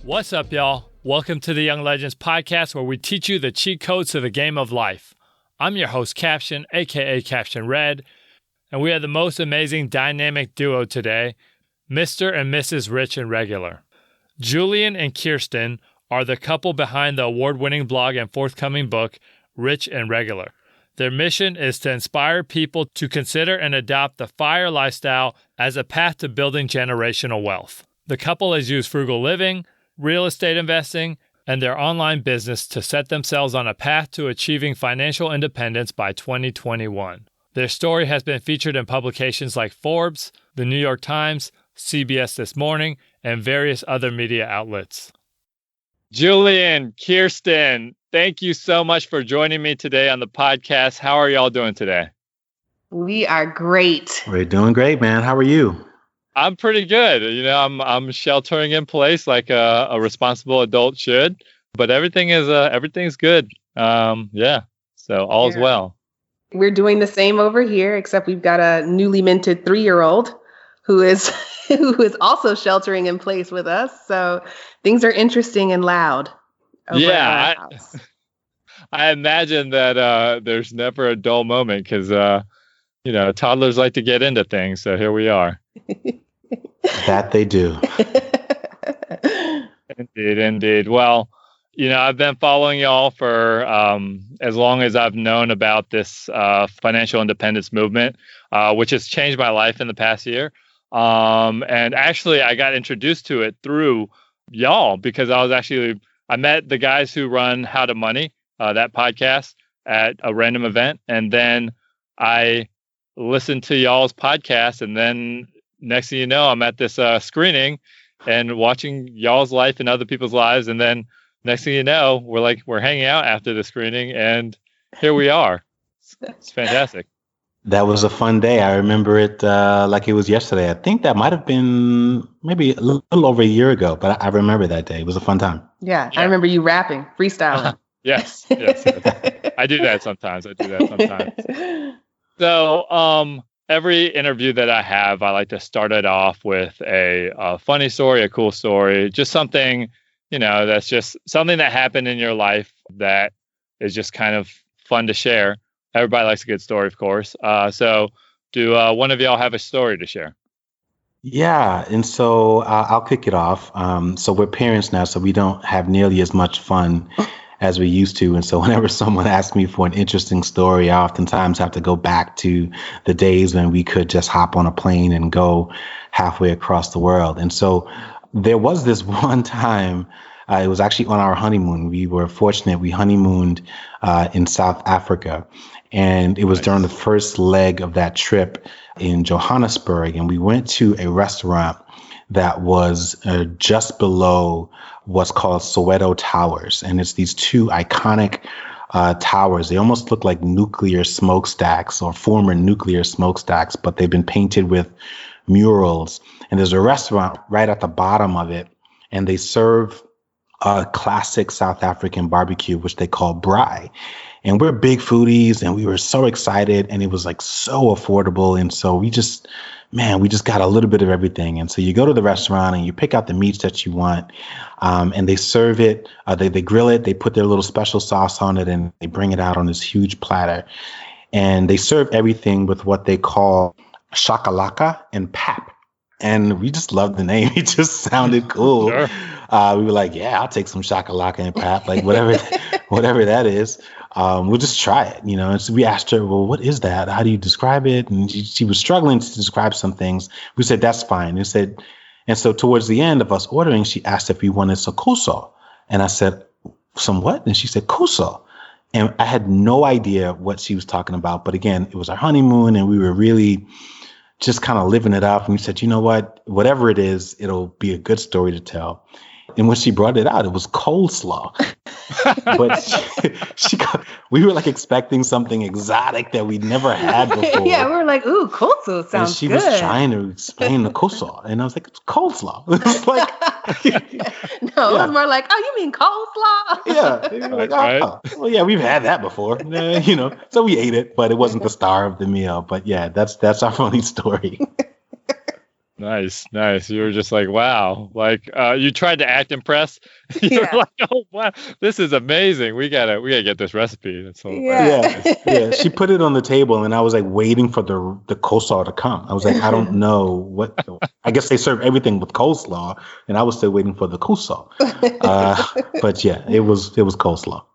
What's up, y'all? Welcome to the Young Legends podcast, where we teach you the cheat codes to the game of life. I'm your host, Caption, aka Caption Red, and we have the most amazing dynamic duo today, Mr. and Mrs. Rich and Regular. Julien and Kiersten are the couple behind the award-winning blog and forthcoming book, Rich and Regular. Their mission is to inspire people to consider and adopt the F.I.R.E lifestyle as a path to building generational wealth. The couple has used frugal living, real estate investing, and their online business to set themselves on a path to achieving financial independence by 2021. Their story has been featured in publications like Forbes, the New York Times, CBS This Morning, and various other media outlets. Julien, Kiersten, thank you so much for joining me today on the podcast. How are y'all doing today? We are great. We're doing great, man. How are you? I'm pretty good. You know, I'm sheltering in place like a responsible adult should, but everything's good. So all's well. We're doing the same over here, except we've got a newly minted 3-year-old who is also sheltering in place with us. So things are interesting and loud. Over I imagine that there's never a dull moment because toddlers like to get into things. So here we are. That they do. Indeed. Well, I've been following y'all for as long as I've known about this financial independence movement, which has changed my life in the past year. And actually, I got introduced to it through y'all because I met the guys who run How to Money, that podcast, at a random event. And then I listened to y'all's podcast, and then next thing you know, I'm at this screening and watching y'all's life and other people's lives. And then next thing you know, we're hanging out after the screening, and here we are. It's fantastic. That was a fun day. I remember it like it was yesterday. I think that might have been maybe a little over a year ago, but I remember that day. It was a fun time. Yeah. I remember you rapping, freestyling. Yes. I do that sometimes. So, every interview that I have, I like to start it off with a funny story, a cool story, just something, that's just something that happened in your life that is just kind of fun to share. Everybody likes a good story, of course. So do one of y'all have a story to share? Yeah. And so I'll kick it off. So we're parents now, so we don't have nearly as much fun as we used to. And so whenever someone asks me for an interesting story, I oftentimes have to go back to the days when we could just hop on a plane and go halfway across the world. And so there was this one time, it was actually on our honeymoon. We were fortunate. We honeymooned in South Africa. And it was during the first leg of that trip in Johannesburg. And we went to a restaurant that was just below what's called Soweto Towers. And it's these two iconic towers. They almost look like nuclear smokestacks or former nuclear smokestacks, but they've been painted with murals. And there's a restaurant right at the bottom of it. And they serve a classic South African barbecue, which they call braai. And we're big foodies, and we were so excited, and it was like so affordable. And so we just got a little bit of everything. And so you go to the restaurant and you pick out the meats that you want, and they serve it. They grill it. They put their little special sauce on it, and they bring it out on this huge platter. And they serve everything with what they call shakalaka and pap. And we just loved the name. It just sounded cool. Sure. We were like, yeah, I'll take some shakalaka and pap, like whatever that is. We'll just try it, And so we asked her, well, what is that? How do you describe it? And she was struggling to describe some things. We said, that's fine. And so towards the end of us ordering, she asked if we wanted some kuso. And I said, some what? And she said, kuso. And I had no idea what she was talking about. But again, it was our honeymoon, and we were really just kind of living it up. And we said, you know what? Whatever it is, it'll be a good story to tell. And when she brought it out, it was coleslaw. But we were like expecting something exotic that we'd never had before. Yeah, we were like, ooh, coleslaw sounds good. And she was trying to explain the coleslaw. And I was like, it's coleslaw. It's like, it was more like, oh, you mean coleslaw? Yeah. Like, oh, well, yeah, we've had that before. So we ate it, but it wasn't the star of the meal. But yeah, that's our funny story. Nice, nice. You were just like, wow. Like you tried to act impressed. You were Yeah. like, oh wow, this is amazing. We gotta get this recipe. Yeah. Yeah. She put it on the table, and I was like waiting for the coleslaw to come. I was like, I don't know what. I guess they serve everything with coleslaw, and I was still waiting for the coleslaw. But yeah, it was coleslaw.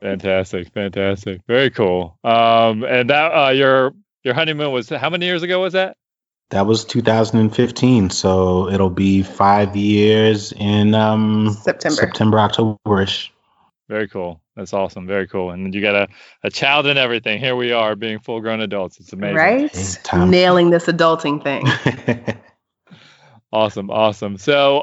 Fantastic, fantastic. Very cool. And that your honeymoon was how many years ago was that? That was 2015, so it'll be 5 years in September, October-ish. Very cool. That's awesome. Very cool. And you got a child and everything. Here we are being full grown adults. It's amazing. Right? Nailing this adulting thing. Awesome. Awesome. So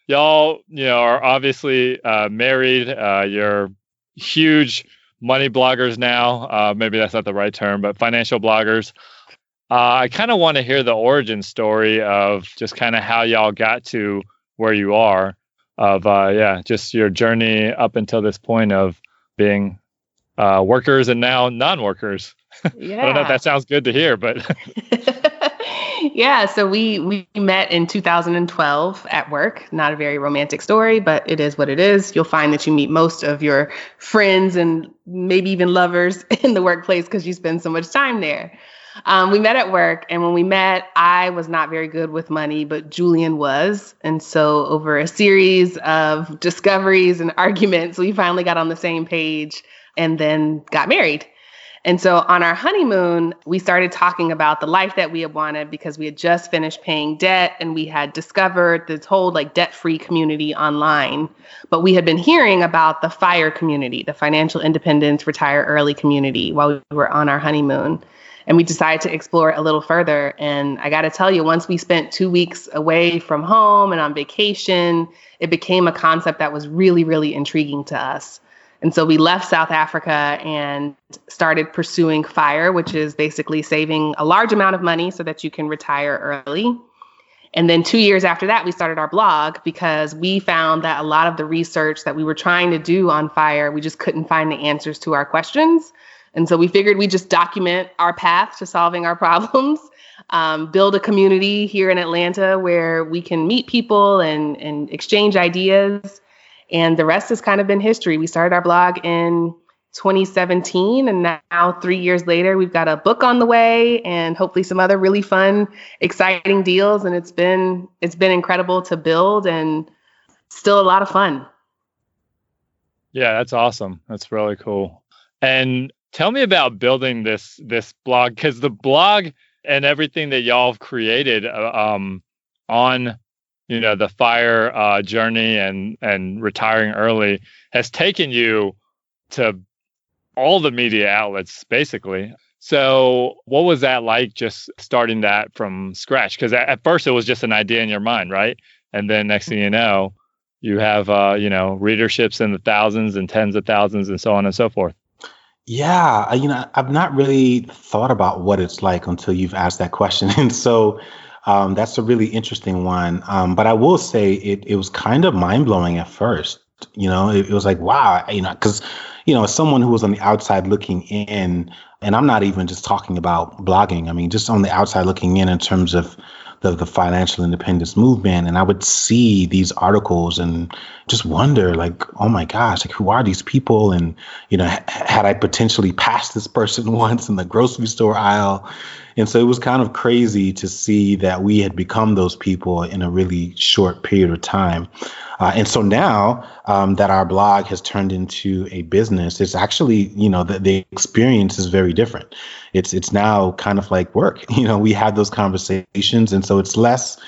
y'all, are obviously married. You're huge money bloggers now. Maybe that's not the right term, but financial bloggers. I kind of want to hear the origin story of just kind of how y'all got to where you are, of just your journey up until this point of being workers and now non-workers. Yeah. I don't know if that sounds good to hear, but yeah. So we met in 2012 at work. Not a very romantic story, but it is what it is. You'll find that you meet most of your friends and maybe even lovers in the workplace because you spend so much time there. We met at work, and when we met, I was not very good with money, but Julien was. And so over a series of discoveries and arguments, we finally got on the same page and then got married. And so on our honeymoon, we started talking about the life that we had wanted because we had just finished paying debt and we had discovered this whole debt-free community online. But we had been hearing about the FIRE community, the Financial Independence Retire Early community, while we were on our honeymoon. And we decided to explore it a little further. And I got to tell you, once we spent 2 weeks away from home and on vacation, it became a concept that was really, really intriguing to us. And so we left South Africa and started pursuing FIRE, which is basically saving a large amount of money so that you can retire early. And then 2 years after that, we started our blog because we found that a lot of the research that we were trying to do on FIRE, we just couldn't find the answers to our questions. And so we figured we'd just document our path to solving our problems, build a community here in Atlanta where we can meet people and exchange ideas. And the rest has kind of been history. We started our blog in 2017, and now 3 years later, we've got a book on the way and hopefully some other really fun, exciting deals. And it's been incredible to build and still a lot of fun. Yeah, that's awesome. That's really cool. And tell me about building this blog, because the blog and everything that y'all have created on the FIRE journey and retiring early has taken you to all the media outlets, basically. So what was that like, just starting that from scratch? Because at first it was just an idea in your mind, right? And then next thing you know, you have readerships in the thousands and tens of thousands and so on and so forth. Yeah, I've not really thought about what it's like until you've asked that question. And so that's a really interesting one. But I will say it was kind of mind blowing at first. It was like, wow, because, as someone who was on the outside looking in, and I'm not even just talking about blogging. I mean, just on the outside looking in terms of the financial independence movement. And I would see these articles and just wonder, like, oh my gosh, like, who are these people? And, had I potentially passed this person once in the grocery store aisle? And so it was kind of crazy to see that we had become those people in a really short period of time. And so now that our blog has turned into a business, it's actually, the experience is very different. It's now kind of like work. We have those conversations. And so it's less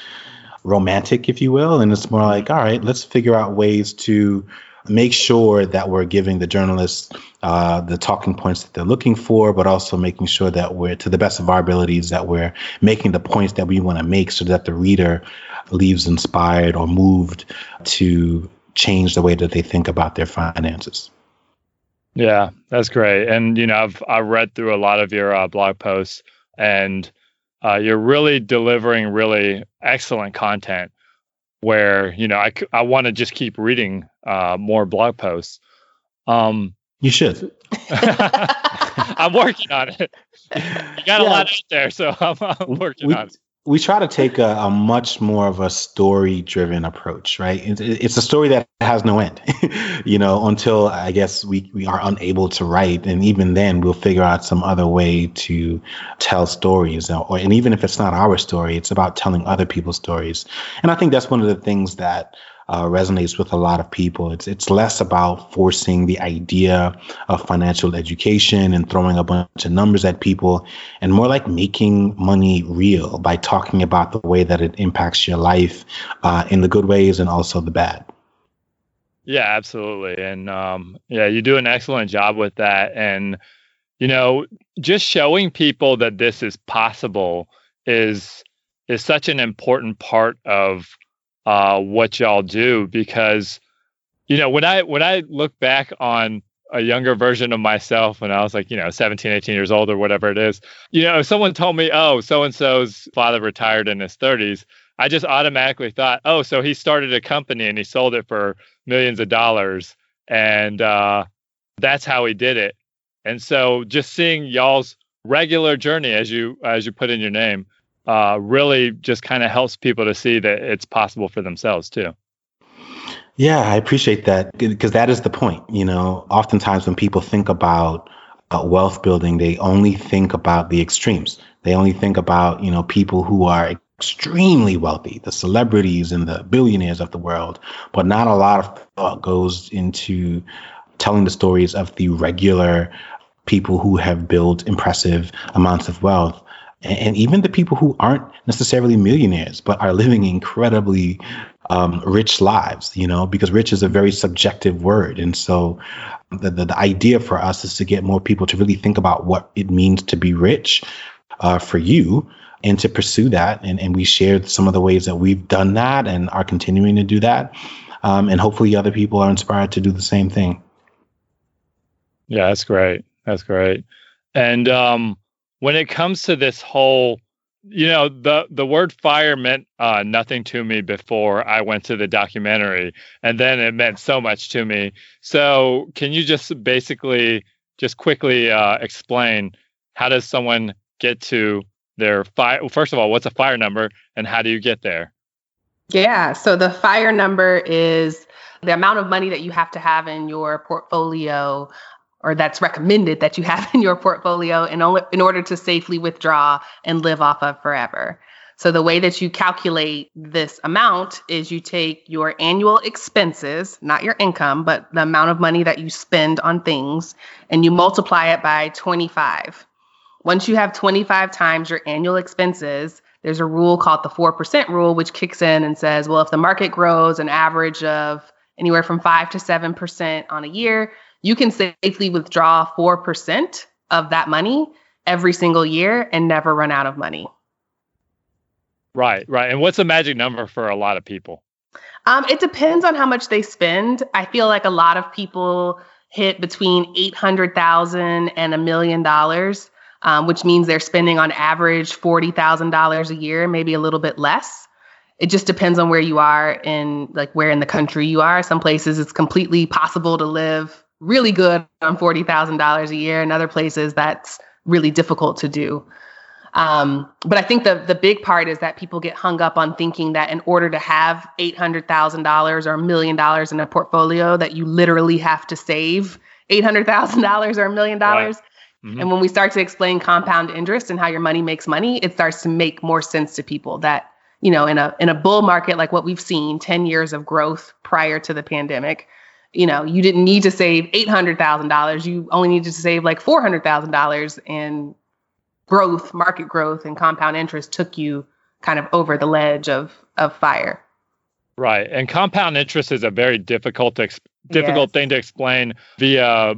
romantic, if you will. And it's more like, all right, let's figure out ways to make sure that we're giving the journalists the talking points that they're looking for, but also making sure that we're, to the best of our abilities, that we're making the points that we want to make so that the reader leaves inspired or moved to change the way that they think about their finances. Yeah, that's great. And, I've read through a lot of your blog posts, and you're really delivering really excellent content where, I want to just keep reading more blog posts. You should. I'm working on it. You got a lot out there, so I'm working on it. We try to take a much more of a story-driven approach, right? It's a story that has no end, until I guess we are unable to write. And even then, we'll figure out some other way to tell stories. And even if it's not our story, it's about telling other people's stories. And I think that's one of the things that resonates with a lot of people. It's less about forcing the idea of financial education and throwing a bunch of numbers at people, and more like making money real by talking about the way that it impacts your life in the good ways and also the bad. Yeah, absolutely. And you do an excellent job with that. And, just showing people that this is possible is such an important part of what y'all do, because when I look back on a younger version of myself when I was like 17, 18 years old or whatever it is, if someone told me, oh, so and so's father retired in his 30s, I just automatically thought, oh, so he started a company and he sold it for millions of dollars, and that's how he did it. And so just seeing y'all's regular journey, as you put in your name, really just kind of helps people to see that it's possible for themselves too. Yeah, I appreciate that, because that is the point. Oftentimes when people think about wealth building, they only think about the extremes. They only think about, people who are extremely wealthy, the celebrities and the billionaires of the world, but not a lot of thought goes into telling the stories of the regular people who have built impressive amounts of wealth. And even the people who aren't necessarily millionaires, but are living incredibly rich lives, because rich is a very subjective word. And so the idea for us is to get more people to really think about what it means to be rich for you, and to pursue that. And we shared some of the ways that we've done that and are continuing to do that. And hopefully other people are inspired to do the same thing. Yeah, that's great. That's great. And when it comes to this whole, the word FIRE meant nothing to me before I went to the documentary, and then it meant so much to me. So can you just quickly explain, how does someone get to their FIRE? Well, first of all, what's a FIRE number and how do you get there? Yeah, so the FIRE number is the amount of money that you have to have in your portfolio, or that's recommended that you have in your portfolio in order to safely withdraw and live off of forever. So the way that you calculate this amount is you take your annual expenses, not your income, but the amount of money that you spend on things, and you multiply it by 25. Once you have 25 times your annual expenses, there's a rule called the 4% rule, which kicks in and says, well, if the market grows an average of anywhere from 5 to 7% on a year, you can safely withdraw 4% of that money every single year and never run out of money. Right. And what's the magic number for a lot of people? It depends on how much they spend. I feel like a lot of people hit between $800,000 and $1 million, which means they're spending on average $40,000 a year, maybe a little bit less. It just depends on where you are where in the country you are. Some places it's completely possible to live really good on $40,000 a year. In other places, that's really difficult to do. But I think the big part is that people get hung up on thinking that in order to have $800,000 or $1 million in a portfolio, that you literally have to save $800,000 or $1 million. Right. Mm-hmm. And when we start to explain compound interest and how your money makes money, it starts to make more sense to people that, in a bull market like what we've seen, 10 years of growth prior to the pandemic, you didn't need to save $800,000. You only needed to save like $400,000, and market growth and compound interest took you kind of over the ledge of FIRE. Right. And compound interest is a very difficult thing to explain via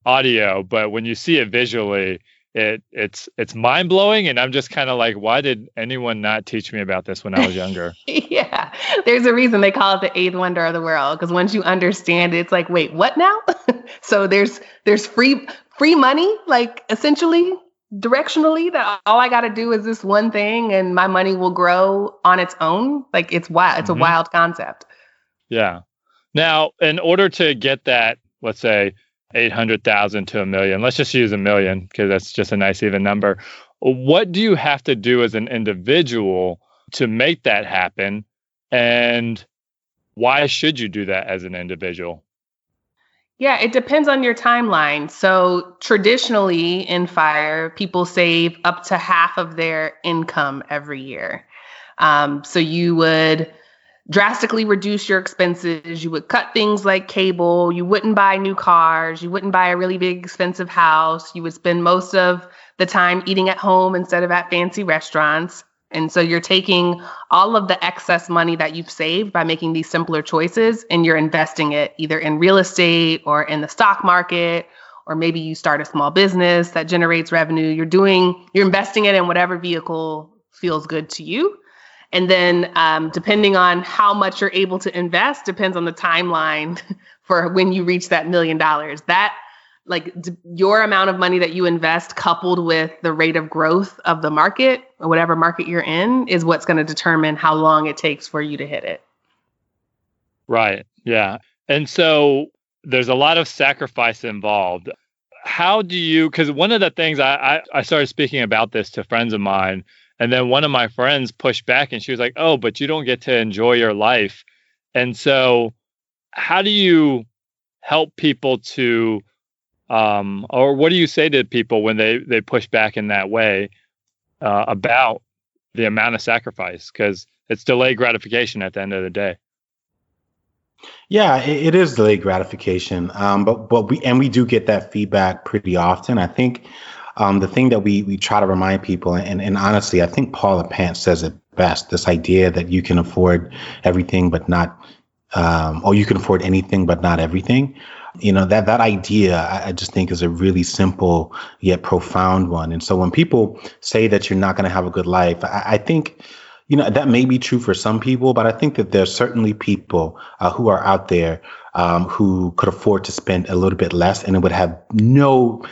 audio, but when you see it visually, it's mind blowing. And I'm just kind of like, why did anyone not teach me about this when I was younger? Yeah, there's a reason they call it the eighth wonder of the world, because once you understand it, it's like, wait, what now? So there's free money, like essentially directionally, that all I got to do is this one thing and my money will grow on its own. Like, it's wild. It's a wild concept. Yeah. Now, in order to get that, let's say 800,000 to $1 million, let's just use $1 million because that's just a nice even number. what do you have to do as an individual to make that happen? And why should you do that as an individual? Yeah, it depends on your timeline. So traditionally in FIRE, people save up to half of their income every year. So you would drastically reduce your expenses. You would cut things like cable. You wouldn't buy new cars. You wouldn't buy a really big expensive house. You would spend most of the time eating at home instead of at fancy restaurants. And so you're taking all of the excess money that you've saved by making these simpler choices, and you're investing it either in real estate or in the stock market, or maybe you start a small business that generates revenue. You're investing it in whatever vehicle feels good to you. And then depending on how much you're able to invest depends on the timeline for when you reach that $1 million. That your amount of money that you invest coupled with the rate of growth of the market or whatever market you're in is what's going to determine how long it takes for you to hit it. Right. Yeah. And so there's a lot of sacrifice involved. How do you, because one of the things I started speaking about this to friends of mine, and then one of my friends pushed back and she was like, oh, but you don't get to enjoy your life. And so how do you help people to, or what do you say to people when they push back in that way about the amount of sacrifice? Because it's delayed gratification at the end of the day. Yeah, it is delayed gratification. But we do get that feedback pretty often. I think the thing that we try to remind people, and honestly, I think Paula Pant says it best, this idea that you can afford everything, but not, or you can afford anything, but not everything. That idea, I just think, is a really simple yet profound one. And so when people say that you're not going to have a good life, I think, that may be true for some people, but I think that there's certainly people who are out there who could afford to spend a little bit less, and it would have no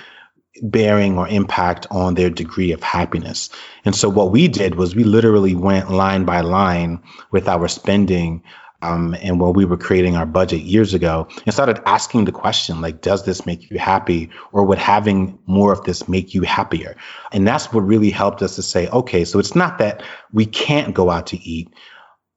bearing or impact on their degree of happiness. And so what we did was we literally went line by line with our spending. And when we were creating our budget years ago, and started asking the question, like, does this make you happy, or would having more of this make you happier? And that's what really helped us to say, okay, so it's not that we can't go out to eat,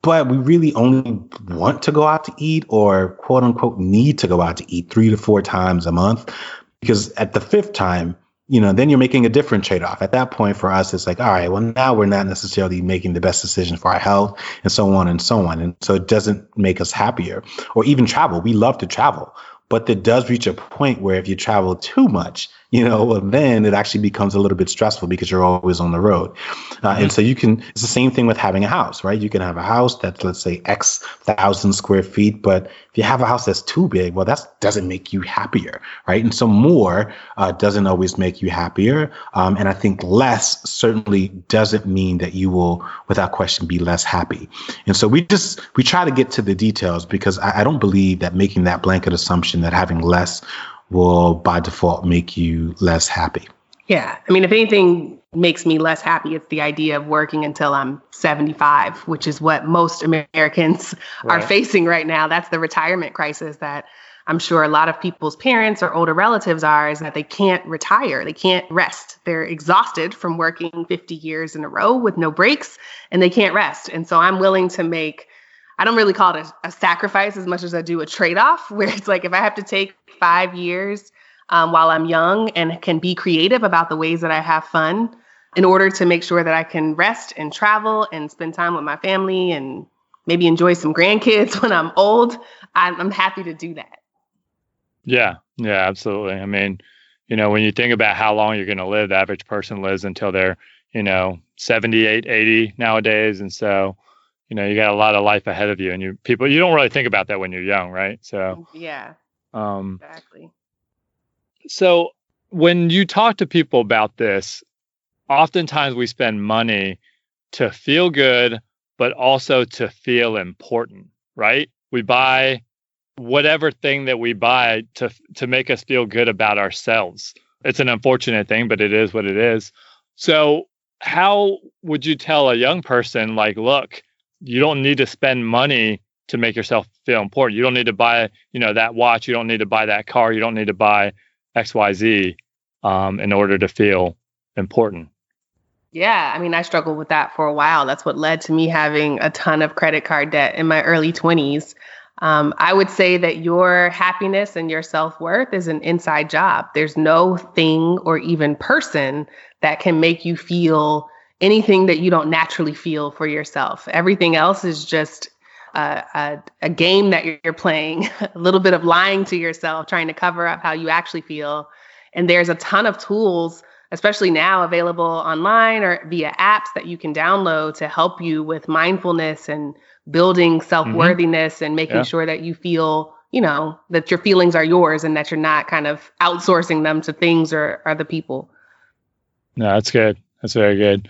but we really only want to go out to eat, or quote unquote need to go out to eat 3 to 4 times a month. Because at the 5th time, then you're making a different trade-off. At that point, for us, it's like, all right, well, now we're not necessarily making the best decision for our health, and so on and so on. And so it doesn't make us happier. Or even travel. We love to travel. But there does reach a point where if you travel too much, then it actually becomes a little bit stressful because you're always on the road. And so it's the same thing with having a house, right? You can have a house that's, let's say, X thousand square feet, but if you have a house that's too big, well, that doesn't make you happier, right? And so more doesn't always make you happier. And I think less certainly doesn't mean that you will, without question, be less happy. And so we try to get to the details, because I don't believe that making that blanket assumption that having less will by default make you less happy. Yeah. I mean, if anything makes me less happy, it's the idea of working until I'm 75, which is what most Americans are facing right now. That's the retirement crisis that I'm sure a lot of people's parents or older relatives are, is that they can't retire. They can't rest. They're exhausted from working 50 years in a row with no breaks, and they can't rest. And so I'm willing to make, I don't really call it a sacrifice as much as I do a trade-off, where it's like, if I have to take 5 years while I'm young and can be creative about the ways that I have fun in order to make sure that I can rest and travel and spend time with my family and maybe enjoy some grandkids when I'm old, I'm happy to do that. Yeah, absolutely. I mean, when you think about how long you're going to live, the average person lives until they're, 78, 80 nowadays. And so, you got a lot of life ahead of you, and you don't really think about that when you're young, right? So, yeah, exactly. So when you talk to people about this, oftentimes we spend money to feel good, but also to feel important, right? We buy whatever thing that we buy to make us feel good about ourselves. It's an unfortunate thing, but it is what it is. So how would you tell a young person, like, look, you don't need to spend money to make yourself feel important. You don't need to buy, that watch. You don't need to buy that car. You don't need to buy XYZ in order to feel important. Yeah, I mean, I struggled with that for a while. That's what led to me having a ton of credit card debt in my early 20s. I would say that your happiness and your self-worth is an inside job. There's no thing or even person that can make you feel anything that you don't naturally feel for yourself. Everything else is just a game that you're playing, a little bit of lying to yourself, trying to cover up how you actually feel. And there's a ton of tools, especially now available online or via apps that you can download to help you with mindfulness and building self-worthiness and making sure that you feel, that your feelings are yours and that you're not kind of outsourcing them to things or other people. No, that's good. That's very good.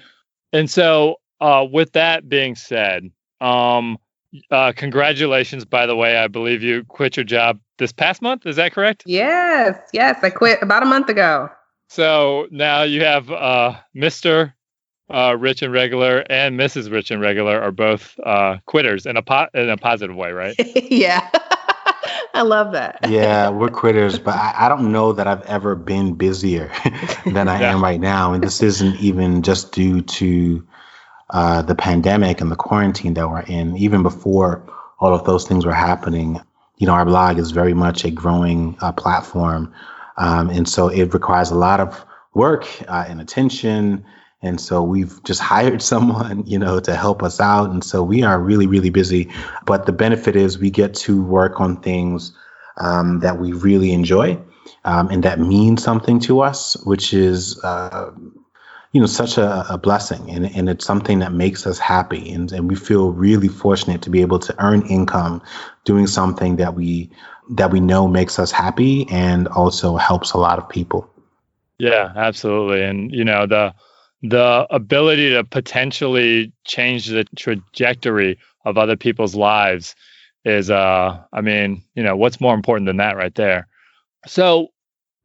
And so with that being said, congratulations, by the way. I believe you quit your job this past month. Is that correct? Yes. I quit about a month ago. So now you have Mr. Rich and Regular and Mrs. Rich and Regular are both quitters in a positive way, right? Yeah. I love that. Yeah, we're quitters, but I don't know that I've ever been busier than I am right now. And this isn't even just due to the pandemic and the quarantine that we're in. Even before all of those things were happening, our blog is very much a growing platform. And so it requires a lot of work and attention. And so we've just hired someone, to help us out. And so we are really, really busy. But the benefit is we get to work on things that we really enjoy and that mean something to us, which is, such a blessing. And it's something that makes us happy. And we feel really fortunate to be able to earn income doing something that we know makes us happy and also helps a lot of people. Yeah, absolutely. And, the ability to potentially change the trajectory of other people's lives is, what's more important than that right there? So,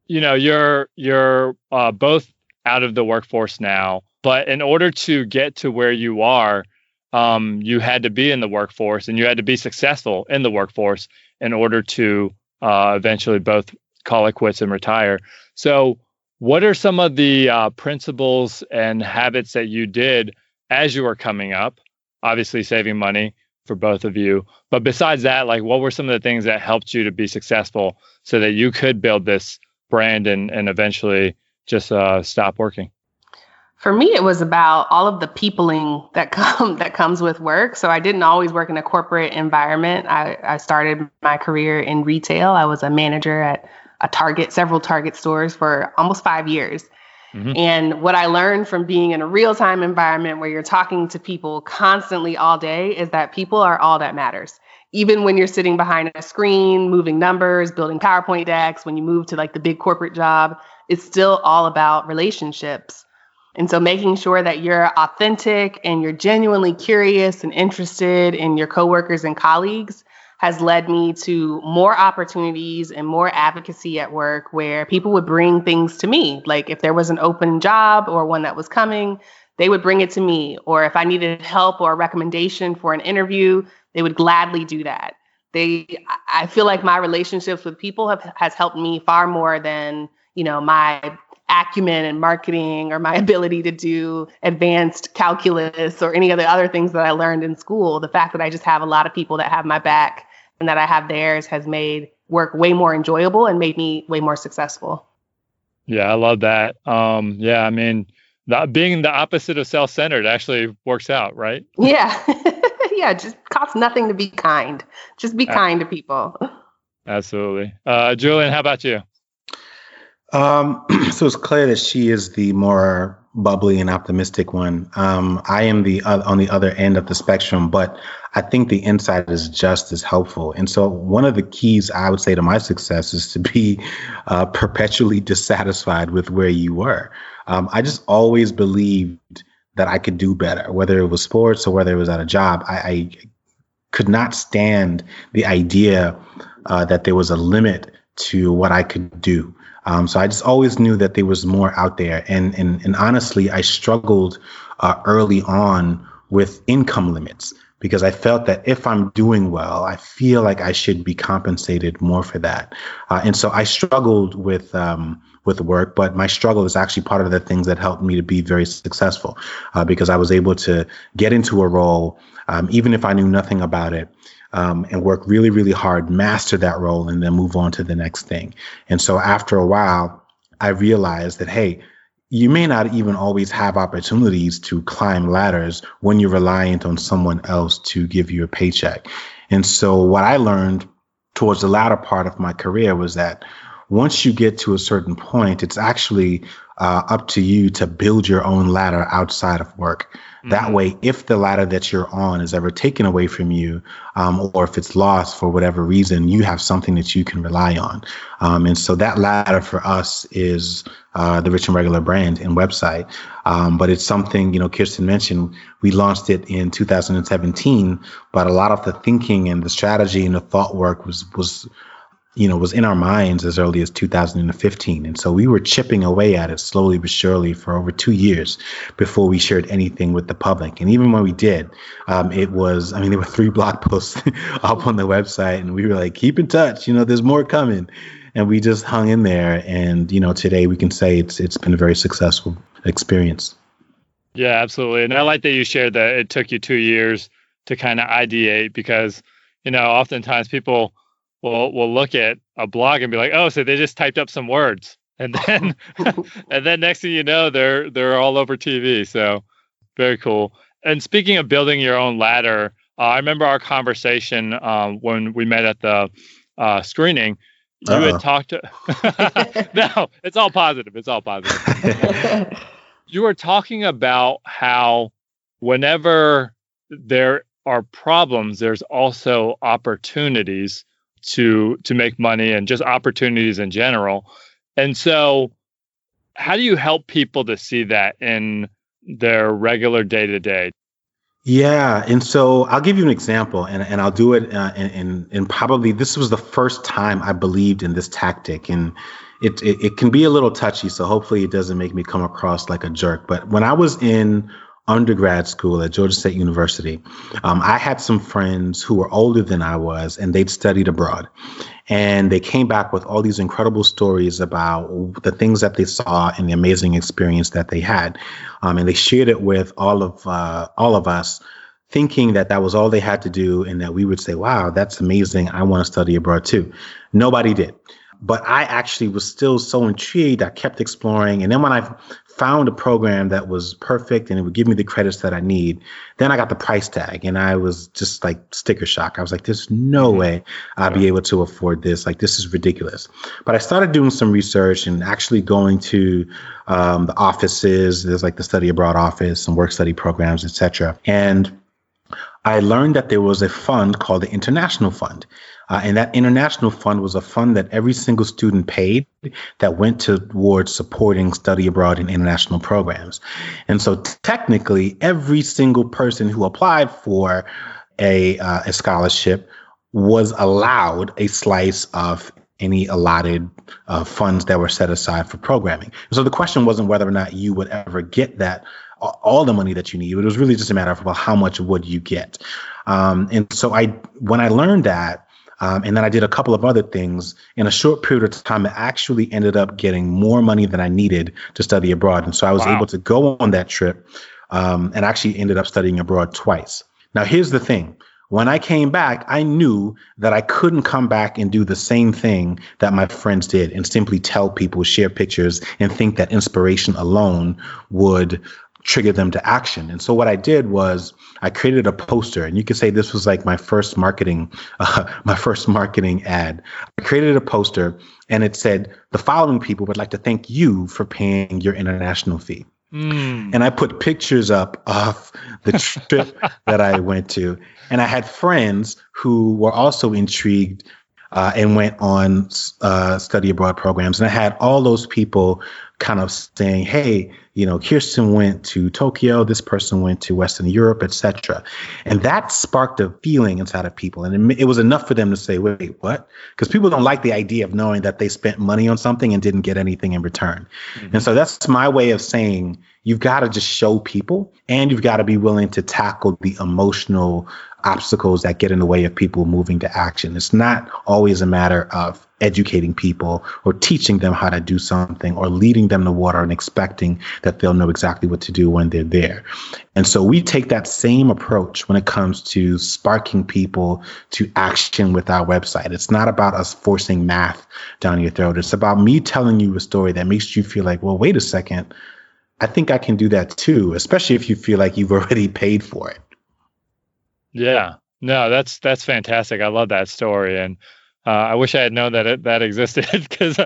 you're both out of the workforce now, but in order to get to where you are, you had to be in the workforce and you had to be successful in the workforce in order to eventually both call it quits and retire. So what are some of the principles and habits that you did as you were coming up? Obviously saving money for both of you. But besides that, what were some of the things that helped you to be successful so that you could build this brand and eventually just stop working? For me, it was about all of the peopling that comes with work. So I didn't always work in a corporate environment. I started my career in retail. I was a manager at several Target stores for almost 5 years. Mm-hmm. And what I learned from being in a real-time environment where you're talking to people constantly all day is that people are all that matters. Even when you're sitting behind a screen, moving numbers, building PowerPoint decks, when you move to the big corporate job, it's still all about relationships. And so making sure that you're authentic and you're genuinely curious and interested in your coworkers and colleagues has led me to more opportunities and more advocacy at work where people would bring things to me. Like if there was an open job or one that was coming, they would bring it to me. Or if I needed help or a recommendation for an interview, they would gladly do that. I feel like my relationships with people has helped me far more than, my acumen in marketing or my ability to do advanced calculus or any of the other things that I learned in school. The fact that I just have a lot of people that have my back and that I have theirs has made work way more enjoyable and made me way more successful. Yeah, I love that. Being the opposite of self-centered actually works out, right? Yeah. Yeah, just costs nothing to be kind. Just be kind to people. Absolutely. Julien, how about you? So it's clear that she is the more bubbly and optimistic one. I am on the other end of the spectrum, but I think the insight is just as helpful. And so one of the keys I would say to my success is to be perpetually dissatisfied with where you were. I just always believed that I could do better, whether it was sports or whether it was at a job. I could not stand the idea that there was a limit to what I could do. So I just always knew that there was more out there. And honestly, I struggled early on with income limits because I felt that if I'm doing well, I feel like I should be compensated more for that. And so I struggled with with work, but my struggle is actually part of the things that helped me to be very successful, because I was able to get into a role, even if I knew nothing about it, and work really, really hard, master that role, and then move on to the next thing. And so after a while, I realized that, hey, you may not even always have opportunities to climb ladders when you're reliant on someone else to give you a paycheck. And so what I learned towards the latter part of my career was that once you get to a certain point, it's actually up to you to build your own ladder outside of work. That way, if the ladder that you're on is ever taken away from you, or if it's lost for whatever reason, you have something that you can rely on. And so that ladder for us is the Rich and Regular brand and website. But it's something, Kiersten mentioned, we launched it in 2017, but a lot of the thinking and the strategy and the thought work was in our minds as early as 2015. And so we were chipping away at it slowly but surely for over 2 years before we shared anything with the public. And even when we did, there were 3 blog posts up on the website, and we were like, keep in touch, there's more coming. And we just hung in there. And, today we can say it's been a very successful experience. Yeah, absolutely. And I like that you shared that it took you 2 years to kind of ideate, because, oftentimes people will look at a blog and be like, oh, so they just typed up some words, and then and then next thing you know, they're all over TV. So very cool. And speaking of building your own ladder, I remember our conversation when we met at the screening. You had talked to no, it's all positive. It's all positive. You were talking about how whenever there are problems, there's also opportunities to make money, and just opportunities in general. And so how do you help people to see that in their regular day-to-day? Yeah. And so I'll give you an example, and I'll do it in probably, this was the first time I believed in this tactic, and it can be a little touchy. So hopefully it doesn't make me come across like a jerk. But when I was in undergrad school at Georgia State University, I had some friends who were older than I was, and they'd studied abroad. And they came back with all these incredible stories about the things that they saw and the amazing experience that they had. And they shared it with all of us, thinking that that was all they had to do, and that we would say, wow, that's amazing, I want to study abroad too. Nobody did. But I actually was still so intrigued. I kept exploring. And then when I found a program that was perfect and it would give me the credits that I need, then I got the price tag, and I was just like sticker shock. I was like, there's no way I'll be able to afford this. Like, this is ridiculous. But I started doing some research and actually going to the offices. There's like the study abroad office and work study programs, etc. And I learned that there was a fund called the International Fund. And that International Fund was a fund that every single student paid that went towards supporting study abroad in international programs. And so technically, every single person who applied for a scholarship was allowed a slice of any allotted funds that were set aside for programming. So the question wasn't whether or not you would ever get that, all the money that you need. It was really just a matter of, well, how much would you get? And so when I learned that, and then I did a couple of other things, in a short period of time, I actually ended up getting more money than I needed to study abroad. And so I was able to go on that trip, and actually ended up studying abroad twice. Now, here's the thing. When I came back, I knew that I couldn't come back and do the same thing that my friends did and simply tell people, share pictures, and think that inspiration alone would trigger them to action. And so what I did was I created a poster, and you could say this was like my first marketing ad. I created a poster, and it said, the following people would like to thank you for paying your international fee. And I put pictures up of the trip that I went to. And I had friends who were also intrigued and went on study abroad programs. And I had all those people kind of saying, hey, Kiersten went to Tokyo, this person went to Western Europe, etc. And that sparked a feeling inside of people. And it was enough for them to say, wait, what? Because people don't like the idea of knowing that they spent money on something and didn't get anything in return. And so that's my way of saying, you've got to just show people, and you've got to be willing to tackle the emotional obstacles that get in the way of people moving to action. It's not always a matter of educating people or teaching them how to do something or leading them to water and expecting that they'll know exactly what to do when they're there. And so we take that same approach when it comes to sparking people to action with our website. It's not about us forcing math down your throat. It's about me telling you a story that makes you feel like, well, wait a second, I think I can do that too, especially if you feel like you've already paid for it. Yeah, no, that's fantastic. I love that story. And I wish I had known that that existed because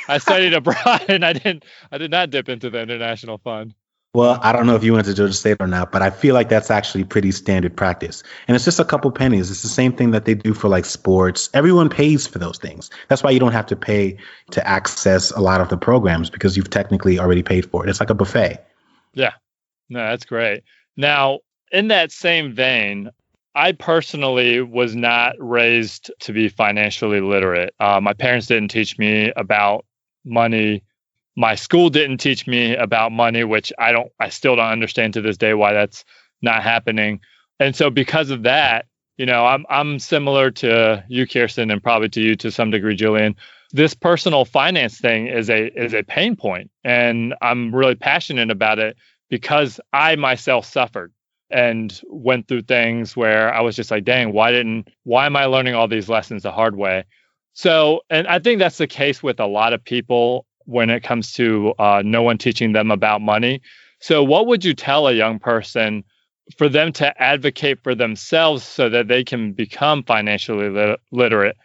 I studied abroad and I did not dip into the international fund. Well, I don't know if you went to Georgia State or not, but I feel like that's actually pretty standard practice. And it's just a couple pennies. It's the same thing that they do for like sports. Everyone pays for those things. That's why you don't have to pay to access a lot of the programs because you've technically already paid for it. It's like a buffet. Yeah, no, that's great. Now, in that same vein, I personally was not raised to be financially literate. My parents didn't teach me about money. My school didn't teach me about money, which I still don't understand to this day why that's not happening. And so because of that, I'm similar to you, Kiersten, and probably to you to some degree, Julien. This personal finance thing is a pain point, and I'm really passionate about it because I myself suffered and went through things where I was just like, dang, why am I learning all these lessons the hard way? So, and I think that's the case with a lot of people when it comes to no one teaching them about money. So what would you tell a young person for them to advocate for themselves so that they can become financially literate?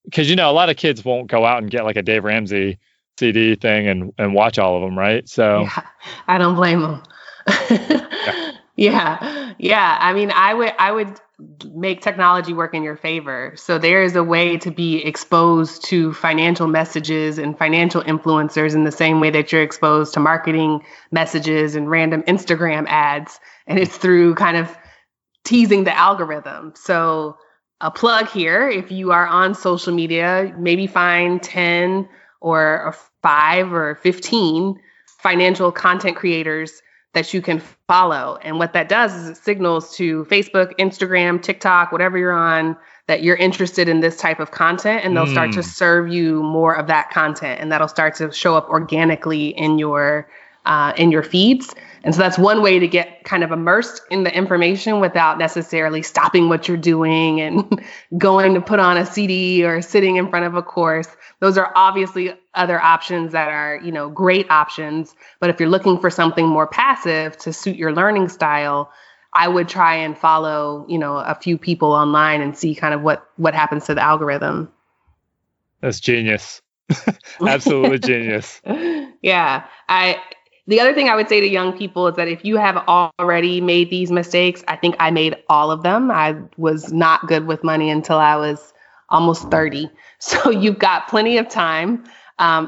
Because, a lot of kids won't go out and get like a Dave Ramsey CD thing and watch all of them, right? So yeah, I don't blame them. Yeah. I mean, I would make technology work in your favor. So there is a way to be exposed to financial messages and financial influencers in the same way that you're exposed to marketing messages and random Instagram ads. And it's through kind of teasing the algorithm. So a plug here, if you are on social media, maybe find 10 or 5 or 15 financial content creators that you can follow. And what that does is it signals to Facebook, Instagram, TikTok, whatever you're on, that you're interested in this type of content, and they'll start to serve you more of that content, and that'll start to show up organically in your feeds. And so that's one way to get kind of immersed in the information without necessarily stopping what you're doing and going to put on a CD or sitting in front of a course. Those are obviously other options that are, great options. But if you're looking for something more passive to suit your learning style, I would try and follow, a few people online and see kind of what happens to the algorithm. That's genius. Absolutely genius. Yeah. The other thing I would say to young people is that if you have already made these mistakes, I think I made all of them. I was not good with money until I was almost 30. So you've got plenty of time.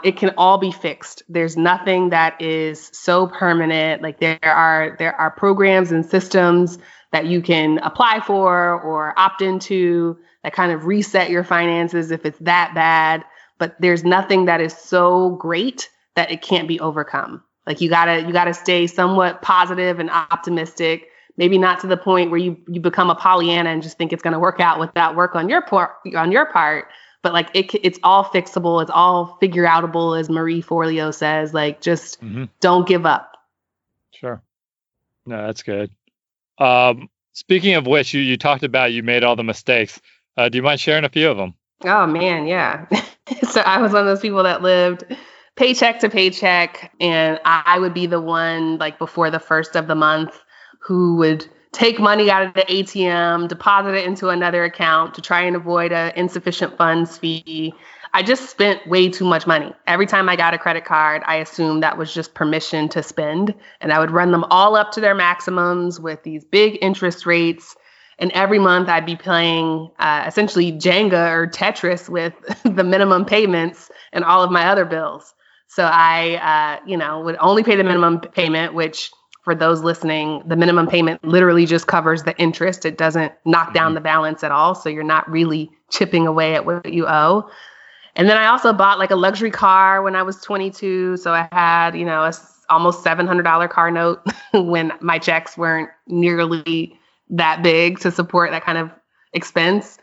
It can all be fixed. There's nothing that is so permanent. Like there are programs and systems that you can apply for or opt into that kind of reset your finances if it's that bad. But there's nothing that is so great that it can't be overcome. Like you gotta stay somewhat positive and optimistic. Maybe not to the point where you become a Pollyanna and just think it's going to work out without work on your part. But like it's all fixable. It's all figure outable, as Marie Forleo says. Like just don't give up. Sure. No, that's good. Speaking of which, you talked about you made all the mistakes. Do you mind sharing a few of them? Oh man, yeah. So I was one of those people that lived paycheck to paycheck, and I would be the one like before the first of the month who would take money out of the ATM, deposit it into another account to try and avoid an insufficient funds fee. I just spent way too much money. Every time I got a credit card, I assumed that was just permission to spend, and I would run them all up to their maximums with these big interest rates. And every month I'd be playing essentially Jenga or Tetris with the minimum payments and all of my other bills. So I, would only pay the minimum payment, which for those listening, the minimum payment literally just covers the interest. It doesn't knock down the balance at all. So you're not really chipping away at what you owe. And then I also bought like a luxury car when I was 22. So I had, a almost $700 car note when my checks weren't nearly that big to support that kind of expense.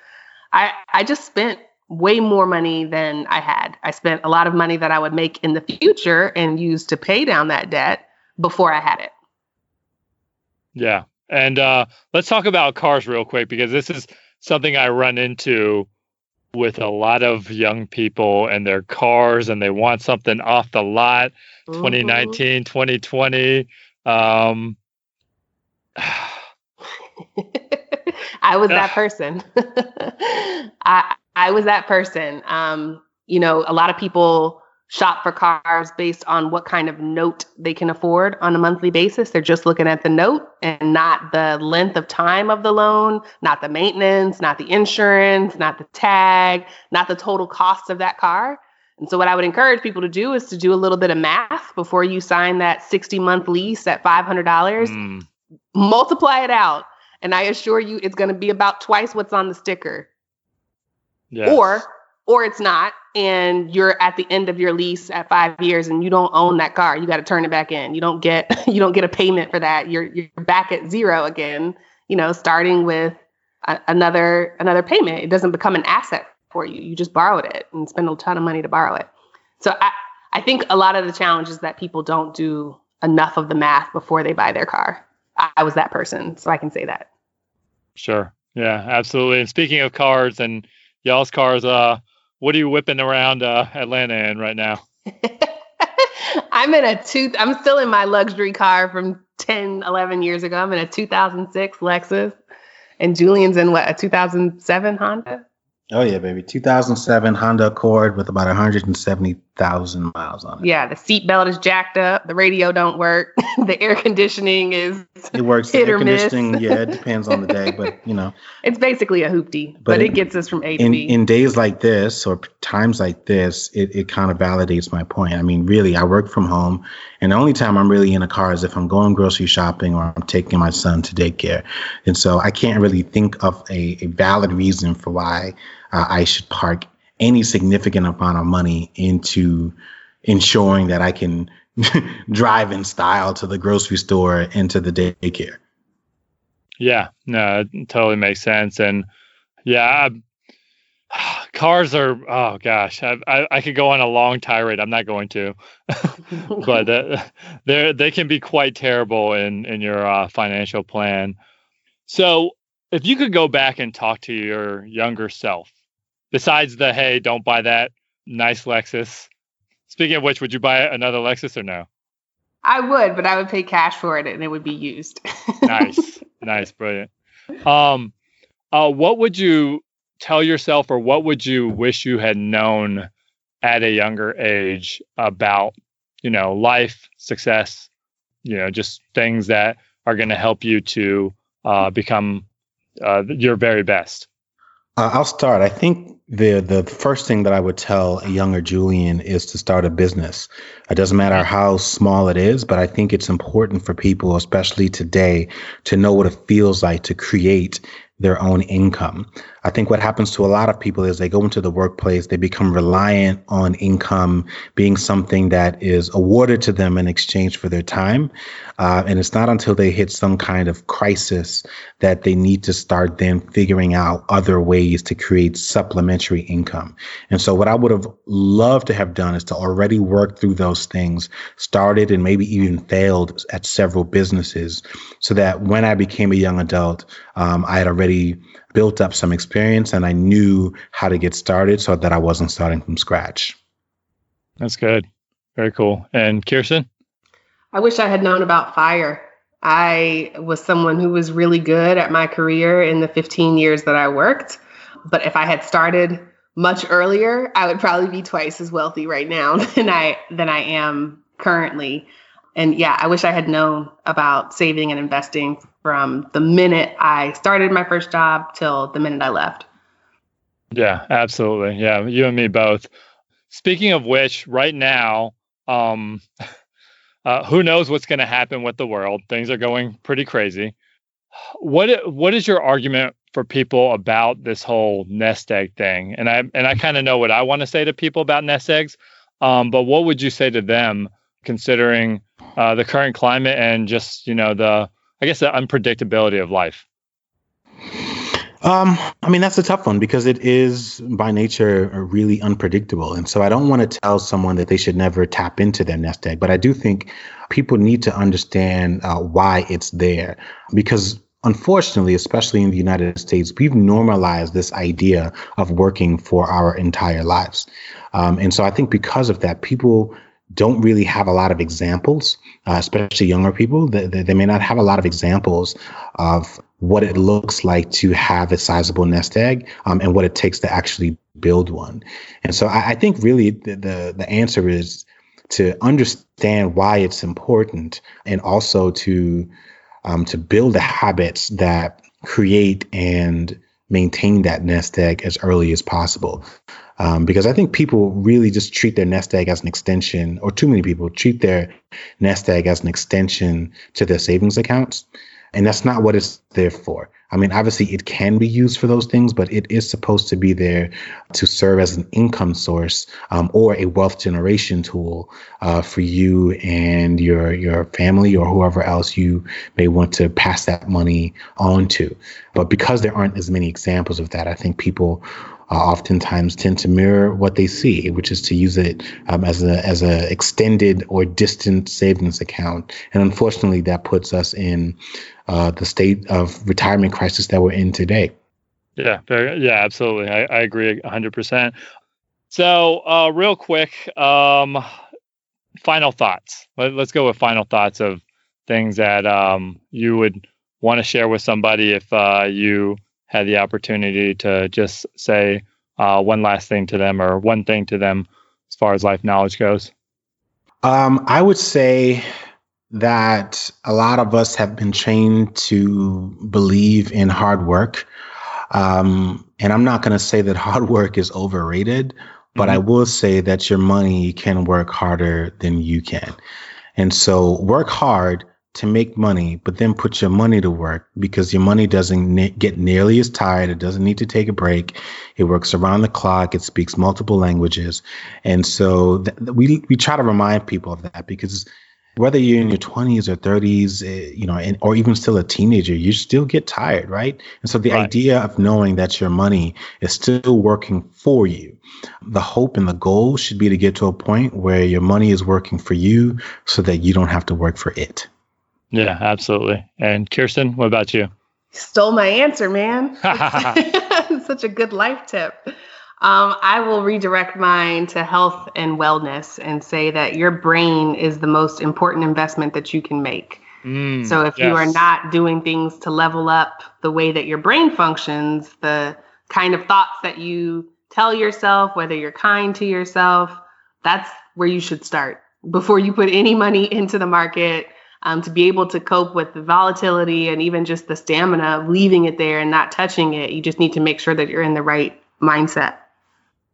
I just spent way more money than I had. I spent a lot of money that I would make in the future and use to pay down that debt before I had it. Yeah. And let's talk about cars real quick, because this is something I run into with a lot of young people and their cars, and they want something off the lot, 2019, 2020. I was that person. I was that person. A lot of people shop for cars based on what kind of note they can afford on a monthly basis. They're just looking at the note and not the length of time of the loan, not the maintenance, not the insurance, not the tag, not the total cost of that car. And so what I would encourage people to do is to do a little bit of math before you sign that 60-month lease at $500, multiply it out. And I assure you, it's going to be about twice what's on the sticker. Yes. Or it's not, and you're at the end of your lease at 5 years and you don't own that car. You got to turn it back in. You don't get a payment for that. You're back at zero again, starting with another payment. It doesn't become an asset for you. You just borrowed it and spend a ton of money to borrow it. So I think a lot of the challenge is that people don't do enough of the math before they buy their car. I was that person, so I can say that. Sure. Yeah, absolutely. And speaking of cars and y'all's cars, what are you whipping around Atlanta in right now? I'm still in my luxury car from 10, 11 years ago. I'm in a 2006 Lexus, and Julian's in a 2007 Honda? Oh, yeah, baby. 2007 Honda Accord with about 170,000 miles on it. Yeah, the seatbelt is jacked up. The radio don't work. The air conditioning is It works. hit The air or miss. conditioning, yeah, it depends on the day, but, It's basically a hoopty, but it gets us from A to B. In days like this or times like this, it kind of validates my point. I mean, really, I work from home, and the only time I'm really in a car is if I'm going grocery shopping or I'm taking my son to daycare. And so I can't really think of a valid reason for why I should park any significant amount of money into ensuring that I can drive in style to the grocery store and to the daycare. Yeah, no, it totally makes sense. And yeah, cars are, oh gosh, I could go on a long tirade. I'm not going to, but they can be quite terrible in your financial plan. So if you could go back and talk to your younger self, besides the, hey, don't buy that nice Lexus. Speaking of which, would you buy another Lexus or no? I would, but I would pay cash for it and it would be used. Nice, brilliant. What would you tell yourself, or what would you wish you had known at a younger age about, life, success, just things that are going to help you to become your very best? I'll start. I think the first thing that I would tell a younger Julian is to start a business. It doesn't matter how small it is, but I think it's important for people, especially today, to know what it feels like to create their own income. I think what happens to a lot of people is they go into the workplace, they become reliant on income being something that is awarded to them in exchange for their time. And it's not until they hit some kind of crisis that they need to start then figuring out other ways to create supplementary income. And so what I would have loved to have done is to already work through those things, started and maybe even failed at several businesses, so that when I became a young adult, I had already built up some experience and I knew how to get started so that I wasn't starting from scratch. That's good. Very cool. And Kiersten? I wish I had known about F.I.R.E. I was someone who was really good at my career in the 15 years that I worked. But if I had started much earlier, I would probably be twice as wealthy right now than I am currently. And yeah, I wish I had known about saving and investing from the minute I started my first job till the minute I left. Yeah, absolutely. Yeah, you and me both. Speaking of which, right now, who knows what's going to happen with the world? Things are going pretty crazy. What is your argument for people about this whole nest egg thing? And I kind of know what I want to say to people about nest eggs, but what would you say to them, considering the current climate and just the unpredictability of life? I mean, that's a tough one because it is by nature really unpredictable. And so I don't want to tell someone that they should never tap into their nest egg, but I do think people need to understand why it's there because unfortunately, especially in the United States, we've normalized this idea of working for our entire lives. And so I think because of that, people don't really have a lot of examples, especially younger people. They may not have a lot of examples of what it looks like to have a sizable nest egg and what it takes to actually build one. And so I think really the answer is to understand why it's important and also to build the habits that create and maintain that nest egg as early as possible. Because I think people really just treat their nest egg as an extension, or too many people treat their nest egg as an extension to their savings accounts. And that's not what it's there for. I mean, obviously, it can be used for those things, but it is supposed to be there to serve as an income source or a wealth generation tool for you and your family or whoever else you may want to pass that money on to. But because there aren't as many examples of that, I think people oftentimes tend to mirror what they see, which is to use it as a extended or distant savings account. And unfortunately, that puts us in the state of retirement crisis that we're in today. Yeah, absolutely. I agree 100%. So real quick, final thoughts. Let's go with final thoughts of things that you would want to share with somebody if you had the opportunity to just say one last thing to them or one thing to them as far as life knowledge goes? I would say that a lot of us have been trained to believe in hard work. And I'm not going to say that hard work is overrated, but I will say that your money can work harder than you can. And so work hard to make money, but then put your money to work because your money doesn't get nearly as tired. It doesn't need to take a break. It works around the clock. It speaks multiple languages. And so we try to remind people of that because whether you're in your 20s or 30s, or even still a teenager, you still get tired, right? And so the idea of knowing that your money is still working for you, the hope and the goal should be to get to a point where your money is working for you so that you don't have to work for it. Yeah, absolutely. And Kiersten, what about you? Stole my answer, man. Such a good life tip. I will redirect mine to health and wellness and say that your brain is the most important investment that you can make. So if you are not doing things to level up the way that your brain functions, the kind of thoughts that you tell yourself, whether you're kind to yourself, that's where you should start before you put any money into the market. To be able to cope with the volatility and even just the stamina of leaving it there and not touching it, you just need to make sure that you're in the right mindset.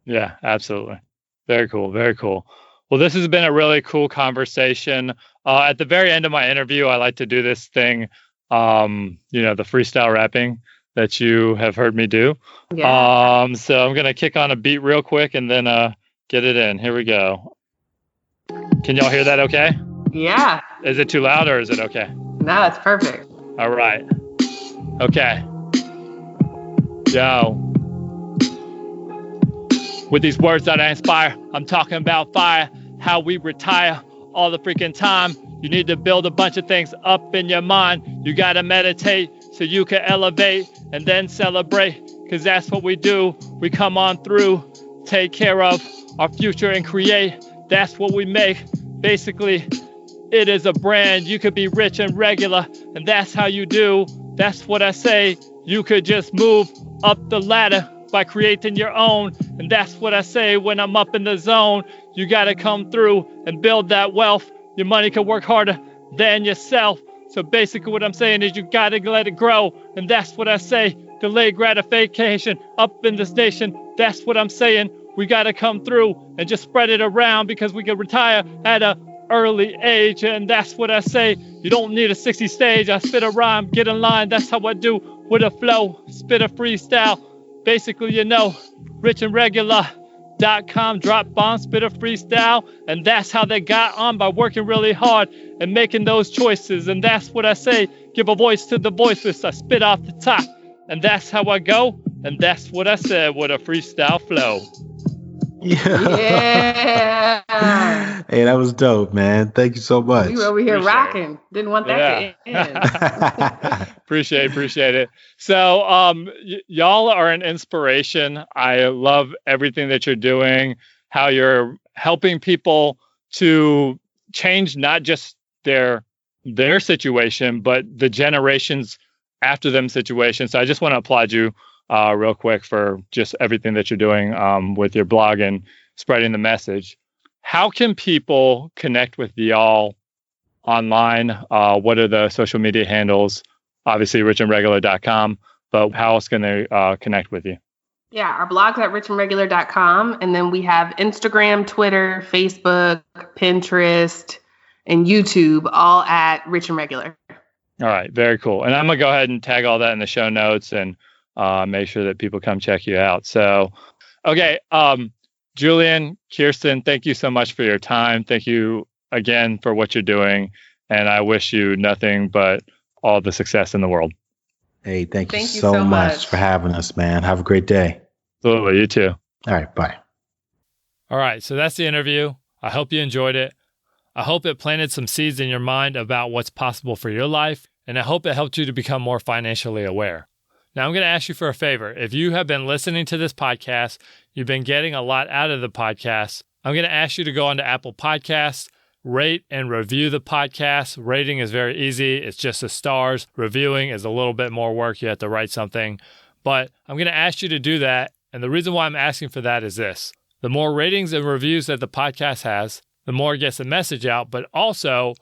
Yeah, absolutely. Very cool. Very cool. Well, this has been a really cool conversation. At the very end of my interview, I like to do this thing, the freestyle rapping that you have heard me do. Yeah. So I'm going to kick on a beat real quick and then get it in. Here we go. Can y'all hear that okay? Yeah. Is it too loud or is it okay? No, it's perfect. All right. Okay. Yo. With these words that I inspire, I'm talking about fire, how we retire all the freaking time. You need to build a bunch of things up in your mind. You got to meditate so you can elevate and then celebrate, because that's what we do. We come on through, take care of our future and create. That's what we make. Basically, it is a brand. You could be rich and regular, and that's how you do. That's what I say. You could just move up the ladder by creating your own. And that's what I say when I'm up in the zone. You got to come through and build that wealth. Your money can work harder than yourself. So basically what I'm saying is you got to let it grow. And that's what I say. Delayed gratification up in this nation. That's what I'm saying. We got to come through and just spread it around because we can retire at a early age. And that's what I say. You don't need a 60 stage. I spit a rhyme, get in line. That's how I do with a flow, spit a freestyle. Basically, richandregular.com, drop bomb, spit a freestyle. And that's how they got on, by working really hard and making those choices. And that's what I say. Give a voice to the voiceless. I spit off the top. And that's how I go. And that's what I said with a freestyle flow. Yeah. Hey, that was dope, man. Thank you so much. We were over here rocking. Didn't want that to end. Appreciate it. So y'all are an inspiration. I love everything that you're doing, how you're helping people to change not just their situation, but the generations after them situation. So I just want to applaud you real quick for just everything that you're doing with your blog and spreading the message. How can people connect with y'all online? What are the social media handles? Obviously, richandregular.com, but how else can they connect with you? Yeah, our blog's at richandregular.com. And then we have Instagram, Twitter, Facebook, Pinterest, and YouTube, all at Rich and Regular. All right, very cool. And I'm going to go ahead and tag all that in the show notes and make sure that people come check you out. So, okay, Julien, Kiersten, thank you so much for your time. Thank you again for what you're doing. And I wish you nothing but all the success in the world. Hey, thank you so much for having us, man. Have a great day. Absolutely. You too. All right. Bye. All right. So that's the interview. I hope you enjoyed it. I hope it planted some seeds in your mind about what's possible for your life. And I hope it helped you to become more financially aware. Now, I'm going to ask you for a favor. If you have been listening to this podcast, you've been getting a lot out of the podcast, I'm going to ask you to go onto Apple Podcasts, rate and review the podcast. Rating is very easy. It's just the stars. Reviewing is a little bit more work. You have to write something. But I'm going to ask you to do that. And the reason why I'm asking for that is this. The more ratings and reviews that the podcast has, the more it gets the message out, but also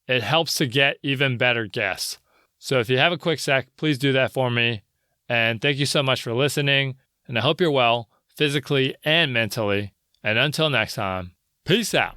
it helps to get even better guests. So if you have a quick sec, please do that for me. And thank you so much for listening. And I hope you're well, physically and mentally. And until next time, peace out.